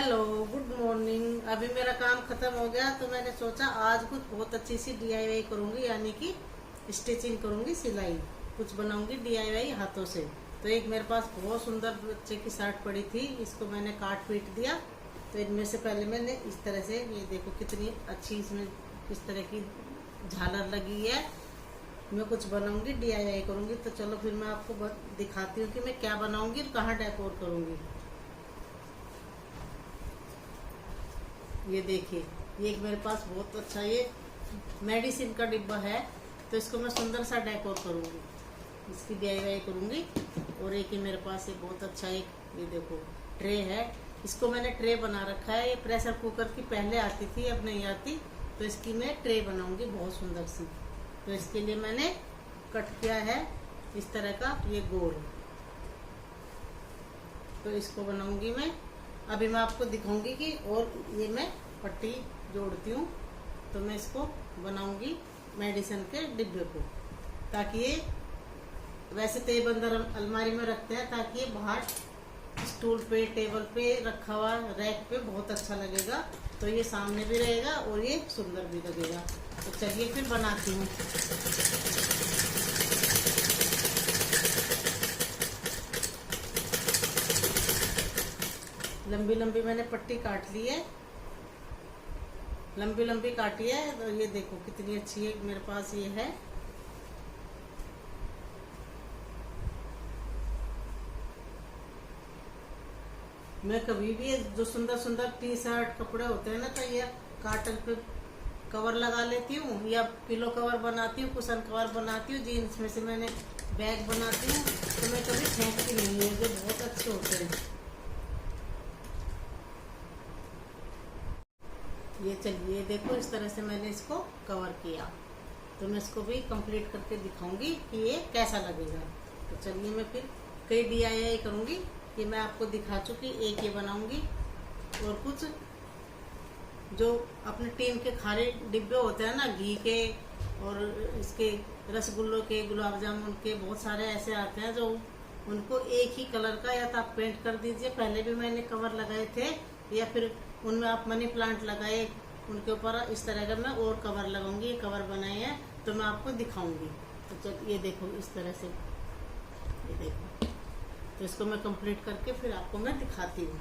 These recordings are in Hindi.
Hello, good morning. अभी मेरा काम खत्म हो गया तो मैंने सोचा आज कुछ बहुत अच्छी सी डीआईवाई करूंगी, यानी कि स्टिचिंग करूंगी, सिलाई कुछ बनाऊंगी डीआईवाई हाथों से। तो एक मेरे पास बहुत सुंदर बच्चे की शर्ट पड़ी थी, इसको मैंने काट पीट दिया। तो इनमें से पहले मैंने इस तरह से, ये देखो कितनी अच्छी इसमें किस तरह की झालर लगी है। मैं कुछ बनाऊंगी, डीआईवाई करूंगी। तो चलो फिर मैं आपको दिखाती हूँ कि मैं क्या बनाऊंगी और कहाँ डेकोर करूंगी। ये देखिए, ये एक मेरे पास बहुत अच्छा ये मेडिसिन का डिब्बा है। तो इसको मैं सुंदर सा डेकोर करूंगी, इसकी डीआईवाई करूंगी। और एक ही मेरे पास एक बहुत अच्छा एक ये देखो ट्रे है, इसको मैंने ट्रे बना रखा है। ये प्रेशर कुकर की पहले आती थी, अब नहीं आती। तो इसकी मैं ट्रे बनाऊंगी बहुत सुंदर सी। तो इसके लिए मैंने कट किया है इस तरह का ये गोल। तो इसको बनाऊंगी मैं। अभी मैं आपको दिखाऊंगी कि और ये मैं पट्टी जोड़ती हूँ। तो मैं इसको बनाऊंगी मेडिसिन के डिब्बे को, ताकि ये वैसे तो ये अंदर अलमारी में रखते हैं, ताकि ये बाहर स्टूल पे टेबल पे रखा हुआ रैक पे बहुत अच्छा लगेगा। तो ये सामने भी रहेगा और ये सुंदर भी लगेगा। तो चलिए फिर बनाती हूँ। लंबी लंबी मैंने पट्टी काट ली है, लंबी लंबी काटी है। तो ये देखो कितनी अच्छी है मेरे पास ये है। मैं कभी भी जो सुंदर सुंदर टी शर्ट कपड़े होते हैं ना, तो ये काटन पे कवर लगा लेती हूँ, या पिलो कवर बनाती हूँ, कुशन कवर बनाती हूँ। जीन्स में से मैंने बैग बनाती हूँ। तो मैं कभी फेंकती नहीं है, जो बहुत अच्छे होते हैं। ये चलिए देखो, इस तरह से मैंने इसको कवर किया। तो मैं इसको भी कंप्लीट करके दिखाऊंगी कि ये कैसा लगेगा। तो चलिए मैं फिर कई डीआईवाई करूंगी। ये मैं आपको दिखा चुकी, एक ये बनाऊंगी। और कुछ जो अपने टीम के खारे डिब्बे होते हैं ना, घी के और इसके रसगुल्लों के, गुलाब जामुन के, बहुत सारे ऐसे आते हैं जो उनको एक ही कलर का या तो आप पेंट कर दीजिए। पहले भी मैंने कवर लगाए थे, या फिर उनमें आप मनी प्लांट लगाए, उनके ऊपर इस तरह का मैं और कवर लगाऊंगी। ये कवर बनाए हैं तो मैं आपको दिखाऊंगी। तो चल ये देखो इस तरह से, ये देखो। तो इसको मैं कंप्लीट करके फिर आपको मैं दिखाती हूँ।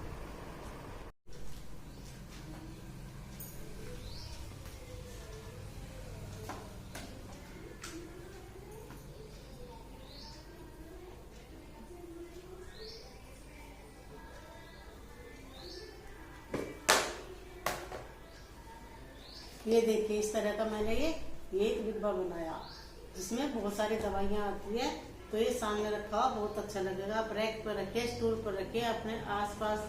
ये देखिए, इस तरह का मैंने ये एक डिब्बा बनाया, जिसमें बहुत सारी दवाइयाँ आती है। तो ये सामने रखा हुआ बहुत अच्छा लगेगा। आप रैक पर रखिए, स्टूल पर रखिए, अपने आसपास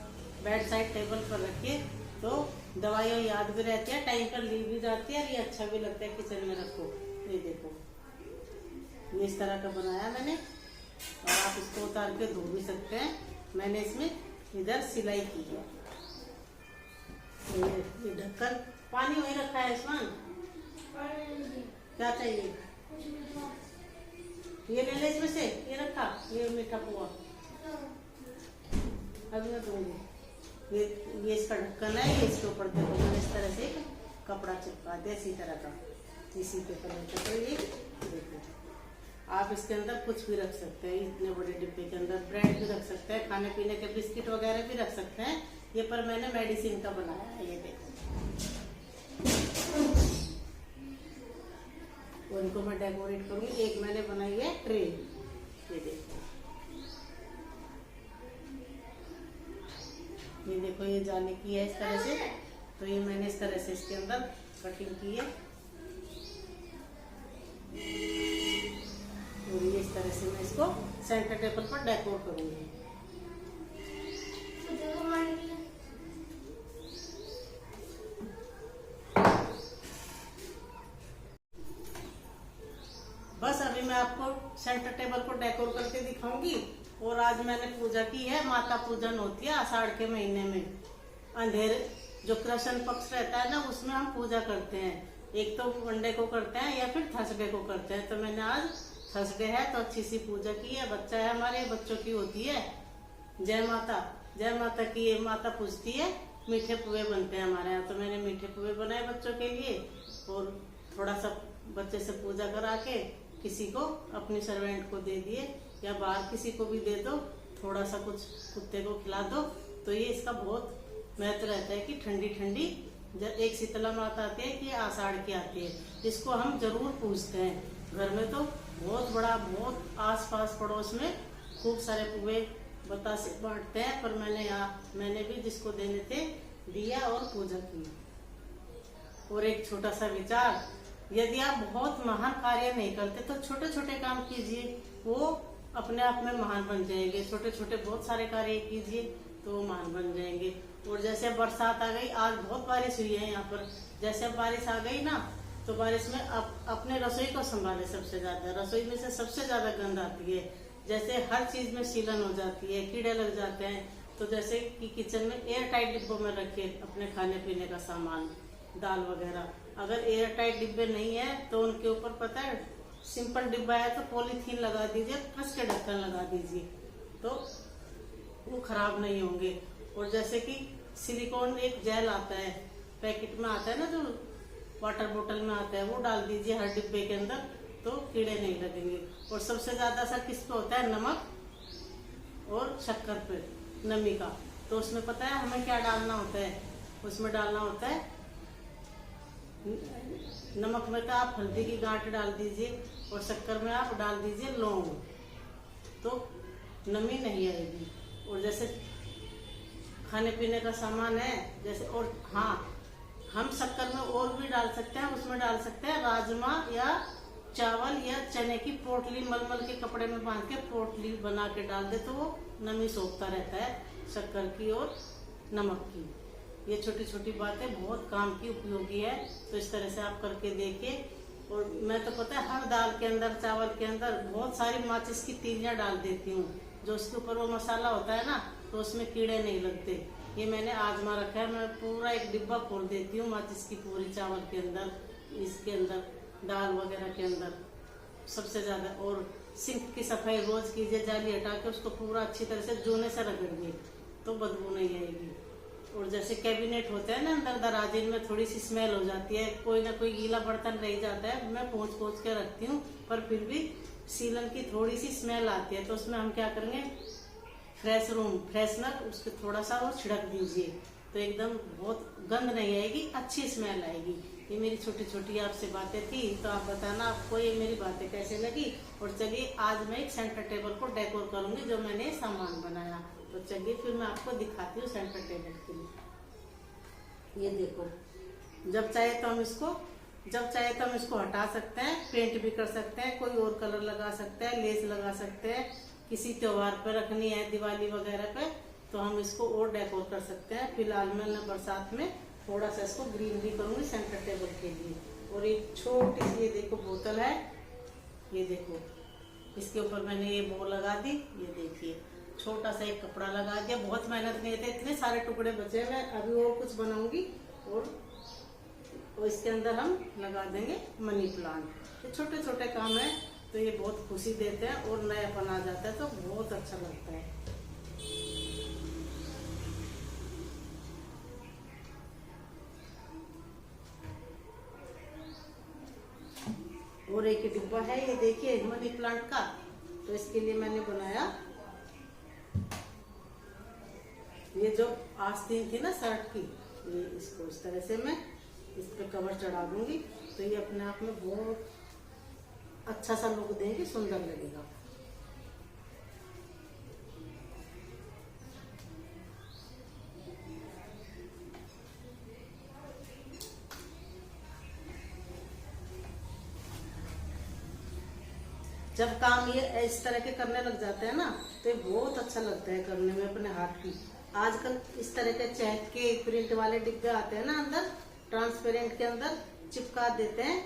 बेड साइड टेबल पर रखिए। तो दवाइयाँ याद भी रहती है, टाइम पर ली भी जाती है, और ये अच्छा भी लगता है किचन में रखो। ये देखो, ये इस तरह का बनाया मैंने। और आप इसको उतार के धो भी सकते हैं। मैंने इसमें इधर सिलाई की है। ये ढक्कन, पानी वही रखा है इसमें। क्या चाहिए? ये ले ले इसमें से, ये रखा, ये मीठा पुआ अभी मैं दूंगी। ये इसका ढक्कन है। ये इसके ऊपर देखो मैंने इस तरह से कपड़ा चिपका दिया, इसी तरह का, इसी के कलर का। तो ये देखो, आप इसके अंदर कुछ भी रख सकते हैं। इतने बड़े डिब्बे के अंदर ब्रेड भी रख सकते हैं, खाने पीने के बिस्किट वगैरह भी रख सकते हैं। ये पर मैंने मेडिसिन का बनाया है, ये देखो। और इनको मैं डेकोरेट करूंगी। एक मैंने बनाई है ट्रे, ये देखो। ये देखो, ये जाने की है इस तरह से। तो ये मैंने इस तरह से इसके अंदर कटिंग की है। और ये इस तरह से मैं इसको सेंटर टेबल पर डेकोर करूंगी। बस अभी मैं आपको सेंटर टेबल को डेकोर करके दिखाऊंगी। और आज मैंने पूजा की है, माता पूजन होती है आषाढ़ के महीने में। अंधेरे जो कृष्ण पक्ष रहता है ना, उसमें हम पूजा करते हैं। एक तो मंडे को करते हैं या फिर थर्सडे को करते हैं। तो मैंने आज थर्सडे है तो अच्छी सी पूजा की है। बच्चा है हमारे, बच्चों की होती है जय माता। जय माता की ये माता पूजती है मीठे पुए बनते हैं हमारे यहाँ, तो मैंने मीठे पुए बनाए बच्चों के लिए। और थोड़ा सा बच्चे से पूजा करा के किसी को, अपनी सर्वेंट को दे दिए, या बाहर किसी को भी दे दो, थोड़ा सा कुछ कुत्ते को खिला दो। तो ये इसका बहुत महत्व रहता है कि ठंडी ठंडी, जब एक शीतला माता आती है कि आषाढ़ की आती है, इसको हम जरूर पूजते हैं घर में। तो बहुत बड़ा, बहुत आस पास पड़ोस में खूब सारे पुए बतासे बांटते हैं। पर मैंने भी जिसको देने थे दिया और पूजा की। और एक छोटा सा विचार, यदि आप बहुत महान कार्य नहीं करते तो छोटे छोटे काम कीजिए, वो अपने आप में महान बन जाएंगे। छोटे छोटे बहुत सारे कार्य कीजिए तो वो महान बन जाएंगे। और जैसे बरसात आ गई, आज बहुत बारिश हुई है यहाँ पर, जैसे बारिश आ गई ना, तो बारिश में अपने रसोई को संभाले। सबसे ज्यादा रसोई में से सबसे ज्यादा गंद आती है। जैसे हर चीज में सीलन हो जाती है, कीड़े लग जाते हैं। तो जैसे कि किचन में एयर टाइट डिब्बों में रखिए अपने खाने पीने का सामान, दाल वगैरह। अगर एयर टाइट डिब्बे नहीं है तो उनके ऊपर पता है, सिंपल डिब्बा है तो पॉलीथीन लगा दीजिए, कस के ढक्कन लगा दीजिए, तो वो खराब नहीं होंगे। और जैसे कि सिलिकॉन एक जेल आता है, पैकेट में आता है ना, जो वाटर बोतल में आता है, वो डाल दीजिए हर डिब्बे के अंदर, तो कीड़े नहीं लगेंगे। और सबसे ज्यादा असर किस पे होता है? नमक और शक्कर पे, नमी का। तो उसमें पता है हमें क्या डालना होता है? उसमें डालना होता है, नमक में तो आप हल्दी की गांठ डाल दीजिए, और शक्कर में आप डाल दीजिए लौंग, तो नमी नहीं आएगी। और जैसे खाने पीने का सामान है जैसे, और हाँ, हम शक्कर में और भी डाल सकते हैं, उसमें डाल सकते हैं राजमा या चावल या चने की पोटली, मलमल के कपड़े में बांध के पोटली बना के डाल दे, तो वो नमी सोखता रहता है शक्कर की और नमक की। ये छोटी छोटी बातें बहुत काम की, उपयोगी है। तो इस तरह से आप करके देखिए। और मैं तो पता है हर दाल के अंदर, चावल के अंदर बहुत सारी माचिस की तीलियां डाल देती हूँ, जो उसके ऊपर वो मसाला होता है ना, तो उसमें कीड़े नहीं लगते। ये मैंने आजमा रखा है, मैं पूरा एक डिब्बा खोल देती हूँ माचिस की पूरी, चावल के अंदर, इसके अंदर, दाल वगैरह के अंदर सबसे ज्यादा। और सिंक की सफाई रोज कीजिए, जाली हटा के उसको पूरा अच्छी तरह से जोने से रगड़िए, तो बदबू नहीं आएगी। और जैसे कैबिनेट होता है ना अंदर दराजे में, थोड़ी सी स्मेल हो जाती है, कोई ना कोई गीला बर्तन रह जाता है, मैं पोंछ पोंछ के रखती हूँ, पर फिर भी सीलन की थोड़ी सी स्मेल आती है। तो उसमें हम क्या करेंगे, फ्रेश रूम फ्रेशनर उसके थोड़ा सा वो छिड़क दीजिए, तो एकदम बहुत गंद नहीं आएगी, अच्छी स्मेल आएगी। ये मेरी छोटी छोटी आपसे बातें थी, तो आप बताना आपको ये मेरी बातें कैसे लगी। और चलिए आज मैं एक सेंटर टेबल को डेकोर करूंगी, जो मैंने सामान बनाया। तो चलिए फिर मैं आपको दिखाती हूँ सेंटर टेबल के लिए। ये देखो, जब चाहे तो हम इसको हटा सकते हैं, पेंट भी कर सकते हैं, कोई और कलर लगा सकते हैं, लेस लगा सकते हैं। किसी त्योहार पे रखनी है, दिवाली वगैरह पे, तो हम इसको और डेकोर कर सकते हैं। फिलहाल मैं बरसात में थोड़ा सा इसको ग्रीनरी करूंगी सेंटर टेबल के लिए। और एक छोटी सी ये देखो बोतल है, ये देखो, इसके ऊपर मैंने ये बो लगा दी। ये देखिए छोटा सा एक कपड़ा लगा दिया, बहुत मेहनत नहीं थे, इतने सारे टुकड़े बचे। मैं अभी और कुछ बनाऊंगी और इसके अंदर हम लगा देंगे मनी प्लांट। ये छोटे छोटे काम है, तो ये बहुत खुशी देते हैं और नयापन आ जाता है, तो बहुत अच्छा लगता है। और एक डिब्बा है, ये देखिए मनी प्लांट का, तो इसके लिए मैंने बनाया ये जो आस्तीन थी ना शर्ट की, ये इसको इस तरह से मैं इस पे कवर चढ़ा दूंगी, तो ये अपने आप में बहुत अच्छा सा लुक देंगे, सुंदर लगेगा। जब काम ये इस तरह के करने लग जाते हैं ना, तो ये बहुत अच्छा लगता है करने में अपने हाथ की। आजकल इस तरह के चैट के प्रिंट वाले डिब्बे आते हैं ना, अंदर ट्रांसपेरेंट के अंदर चिपका देते हैं,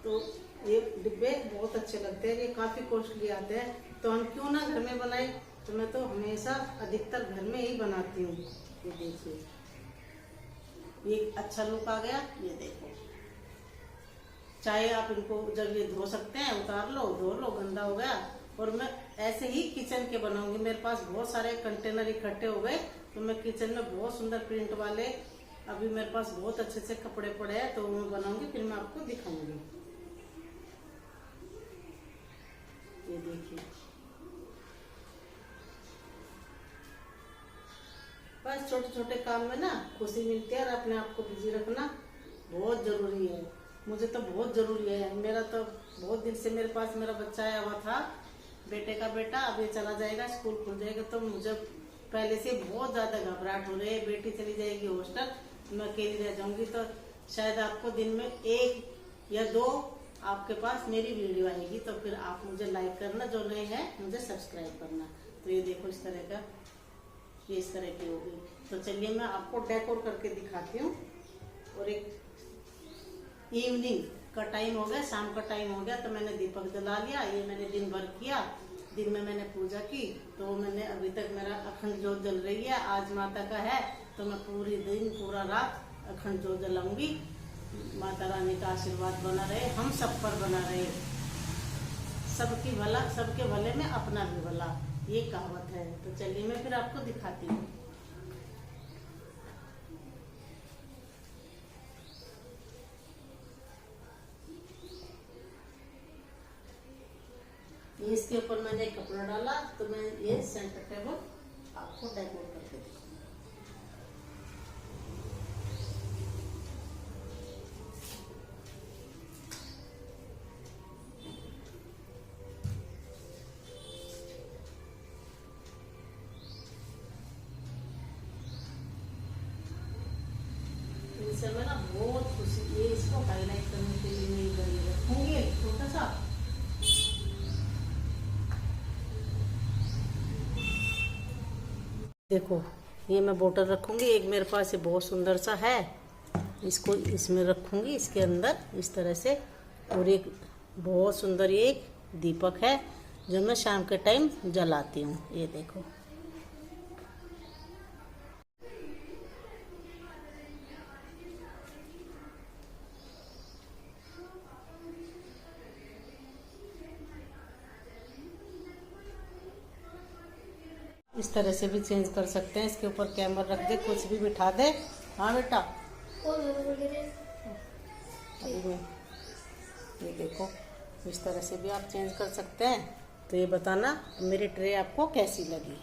तो ये डिब्बे बहुत अच्छे लगते हैं। ये काफी कॉस्टली आते हैं, तो हम क्यों ना घर में बनाए। तो मैं तो हमेशा अधिकतर घर में ही बनाती हूँ। ये देखिए, ये अच्छा लुक आ गया। ये देखो, चाहे आप इनको जब ये धो सकते हैं, उतार लो, धो लो, गंदा हो गया। और मैं ऐसे ही किचन के बनाऊंगी, मेरे पास बहुत सारे कंटेनर इकट्ठे हो गए, तो मैं किचन में बहुत सुंदर प्रिंट वाले अभी मेरे पास बहुत अच्छे से कपड़े पड़े हैं, तो मैं बनाऊंगी, फिर मैं आपको दिखाऊंगी। ये देखिए, बस छोटे छोटे काम में ना खुशी मिलती है, और अपने आप को बिजी रखना बहुत जरूरी है। मुझे तो बहुत जरूरी है। मेरा तो बहुत दिन से मेरे पास मेरा बच्चा आया हुआ था, बेटे का बेटा, अब ये चला जाएगा, स्कूल खुल जाएगा, तो मुझे पहले से बहुत ज्यादा घबराहट हो रही है। बेटी चली जाएगी हॉस्टल, मैं अकेली रह जाऊंगी, तो शायद आपको दिन में 1 या 2 आपके पास मेरी वीडियो आएगी, तो फिर आप मुझे लाइक करना, जो नए हैं मुझे सब्सक्राइब करना। तो ये देखो इस तरह का, ये इस तरह की होगी। तो चलिए मैं आपको डेकोर करके दिखाती हूँ। और एक इवनिंग का टाइम हो गया, शाम का टाइम हो गया, तो मैंने दीपक जला लिया। ये मैंने दिन भर किया, दिन में मैंने पूजा की, तो मैंने अभी तक मेरा अखंड जोत जल रही है। आज माता का है, तो मैं पूरी दिन पूरा रात अखंड जोत जलाऊंगी। माता रानी का आशीर्वाद बना रहे, हम सब पर बना रहे, सबकी भला, सबके भले में अपना भी भला, ये कहावत है। तो चलिए मैं फिर आपको दिखाती हूँ। इसके ऊपर मैंने कपड़ा डाला, तो मैं ये सेंटर टेबल आपको डेकोर करके दूंगी। इनसे मैं ना बहुत खुशी, ये इसको हाईलाइट करने के लिए मैं इधर ये रखूंगी छोटा सा। देखो ये मैं बोतल रखूंगी, एक मेरे पास ये बहुत सुंदर सा है, इसको इसमें रखूंगी, इसके अंदर इस तरह से। और एक बहुत सुंदर ये एक दीपक है, जो मैं शाम के टाइम जलाती हूँ। ये देखो, इस तरह से भी चेंज कर सकते हैं। इसके ऊपर कैमरा रख दे, कुछ भी बिठा दे। हाँ बेटा, ये देखो, इस तरह से भी आप चेंज कर सकते हैं। तो ये बताना मेरी ट्रे आपको कैसी लगी।